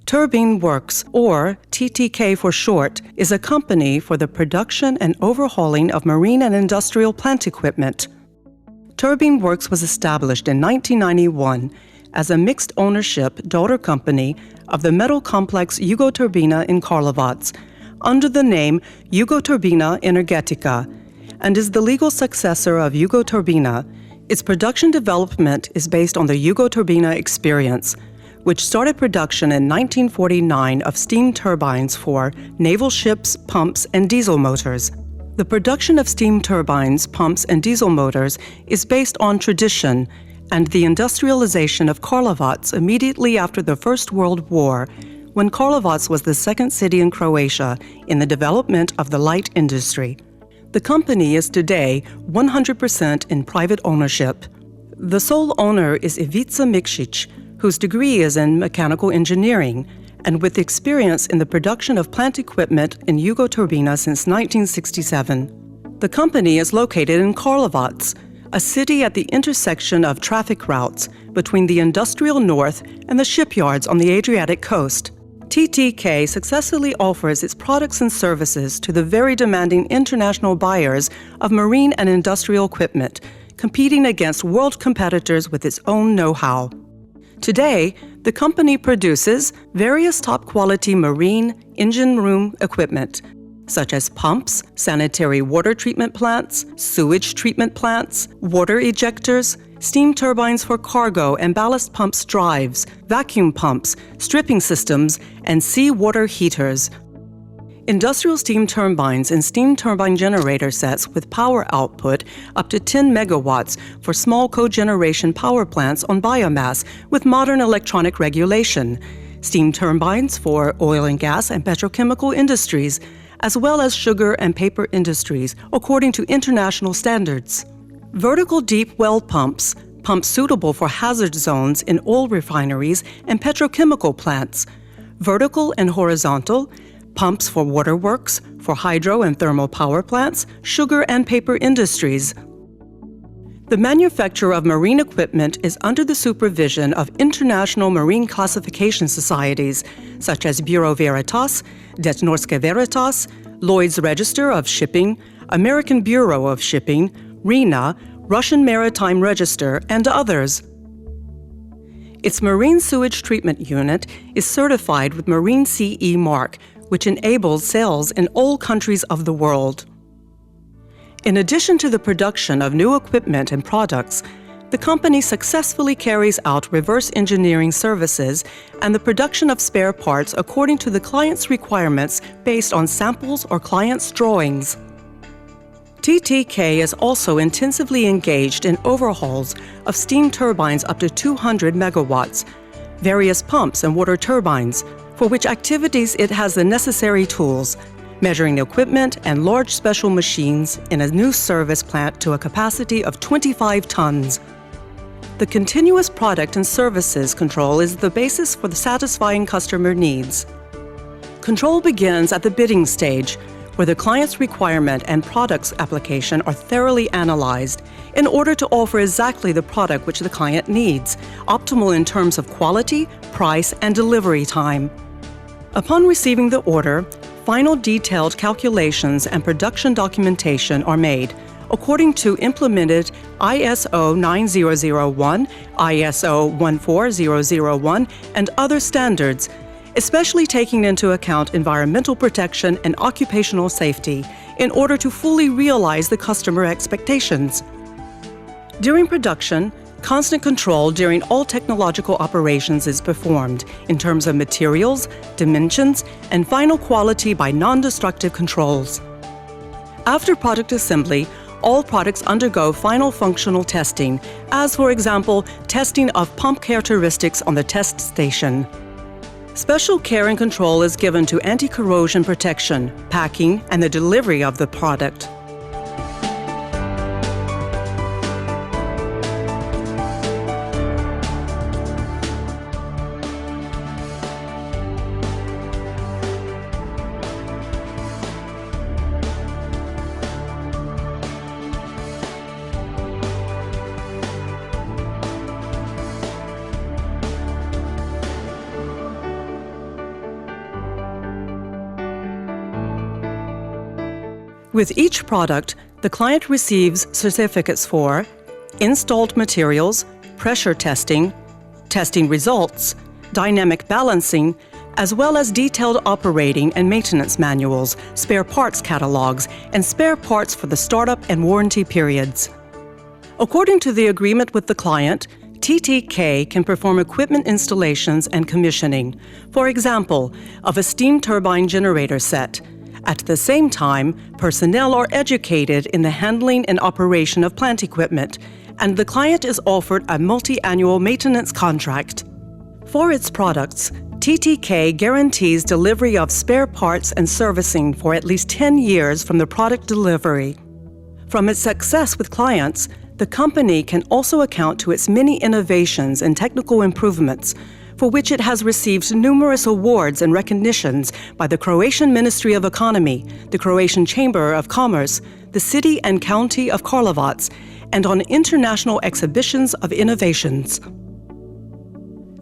Turbine Works, or TTK for short, is a company for the production and overhauling of marine and industrial plant equipment. Turbine Works was established in 1991 as a mixed-ownership daughter company of the metal complex Jugoturbina in Karlovac, under the name Jugoturbina Energetica, and is the legal successor of Jugoturbina. Its production development is based on the Jugoturbina experience, which started production in 1949 of steam turbines for naval ships, pumps, and diesel motors. The production of steam turbines, pumps, and diesel motors is based on tradition and the industrialization of Karlovac immediately after the First World War, when Karlovac was the second city in Croatia in the development of the light industry. The company is today 100% in private ownership. The sole owner is Ivica Mikšić, whose degree is in mechanical engineering, and with experience in the production of plant equipment in Jugoturbina since 1967. The company is located in Karlovac, a city at the intersection of traffic routes between the industrial north and the shipyards on the Adriatic coast. TTK successfully offers its products and services to the very demanding international buyers of marine and industrial equipment, competing against world competitors with its own know-how. Today, the company produces various top-quality marine engine room equipment, such as pumps, sanitary water treatment plants, sewage treatment plants, water ejectors, steam turbines for cargo and ballast pumps drives, vacuum pumps, stripping systems, and seawater heaters. Industrial steam turbines and steam turbine generator sets with power output up to 10 megawatts for small cogeneration power plants on biomass with modern electronic regulation, steam turbines for oil and gas and petrochemical industries, as well as sugar and paper industries, according to international standards. Vertical deep well pumps, pumps suitable for hazard zones in oil refineries and petrochemical plants. Vertical and horizontal, pumps for waterworks, for hydro and thermal power plants, sugar and paper industries. The manufacture of marine equipment is under the supervision of international marine classification societies, such as Bureau Veritas, Det Norske Veritas, Lloyd's Register of Shipping, American Bureau of Shipping, RINA, Russian Maritime Register, and others. Its marine sewage treatment unit is certified with Marine CE mark, which enables sales in all countries of the world. In addition to the production of new equipment and products, the company successfully carries out reverse engineering services and the production of spare parts according to the client's requirements based on samples or client's drawings. TTK is also intensively engaged in overhauls of steam turbines up to 200 megawatts, various pumps and water turbines, for which activities it has the necessary tools, measuring equipment and large special machines in a new service plant to a capacity of 25 tons. The continuous product and services control is the basis for the satisfying customer needs. Control begins at the bidding stage, where the client's requirement and products application are thoroughly analyzed in order to offer exactly the product which the client needs, optimal in terms of quality, price, and delivery time. Upon receiving the order, final detailed calculations and production documentation are made according to implemented ISO 9001, ISO 14001, and other standards, especially taking into account environmental protection and occupational safety in order to fully realize the customer expectations. During production, constant control during all technological operations is performed in terms of materials, dimensions, and final quality by non-destructive controls. After product assembly, all products undergo final functional testing, as for example, testing of pump characteristics on the test station. Special care and control is given to anti-corrosion protection, packing, and the delivery of the product. With each product, the client receives certificates for installed materials, pressure testing, testing results, dynamic balancing, as well as detailed operating and maintenance manuals, spare parts catalogs, and spare parts for the startup and warranty periods. According to the agreement with the client, TTK can perform equipment installations and commissioning, for example, of a steam turbine generator set. At the same time, personnel are educated in the handling and operation of plant equipment, and the client is offered a multi-annual maintenance contract. For its products, TTK guarantees delivery of spare parts and servicing for at least 10 years from the product delivery. From its success with clients, the company can also account to its many innovations and technical improvements, for which it has received numerous awards and recognitions by the Croatian Ministry of Economy, the Croatian Chamber of Commerce, the City and County of Karlovac, and on international exhibitions of innovations.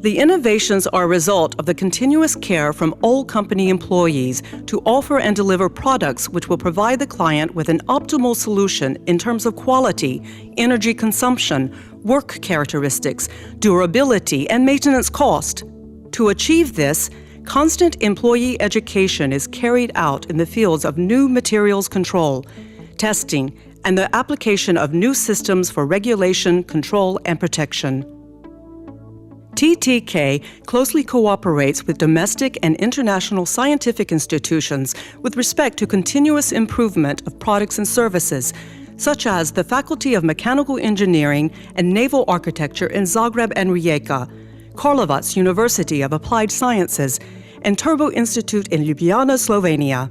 The innovations are a result of the continuous care from all company employees to offer and deliver products which will provide the client with an optimal solution in terms of quality, energy consumption, work characteristics, durability, and maintenance cost. To achieve this, constant employee education is carried out in the fields of new materials control, testing, and the application of new systems for regulation, control, and protection. TTK closely cooperates with domestic and international scientific institutions with respect to continuous improvement of products and services, such as the Faculty of Mechanical Engineering and Naval Architecture in Zagreb and Rijeka, Karlovac University of Applied Sciences, and Turbo Institute in Ljubljana, Slovenia.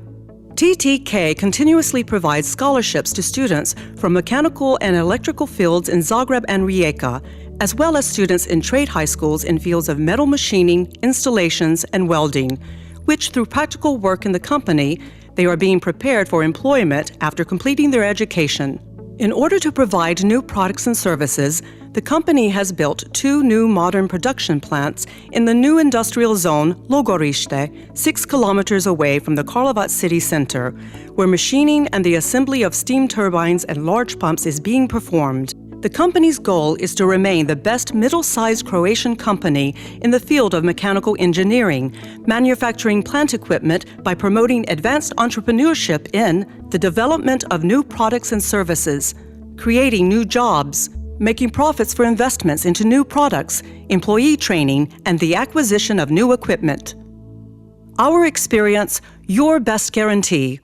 TTK continuously provides scholarships to students from mechanical and electrical fields in Zagreb and Rijeka, as well as students in trade high schools in fields of metal machining, installations, and welding, which through practical work in the company, they are being prepared for employment after completing their education. In order to provide new products and services, the company has built 2 new modern production plants in the new industrial zone, Logorište, 6 kilometers away from the Karlovac city center, where machining and the assembly of steam turbines and large pumps is being performed. The company's goal is to remain the best middle-sized Croatian company in the field of mechanical engineering, manufacturing plant equipment by promoting advanced entrepreneurship in the development of new products and services, creating new jobs, making profits for investments into new products, employee training, and the acquisition of new equipment. Our experience, your best guarantee.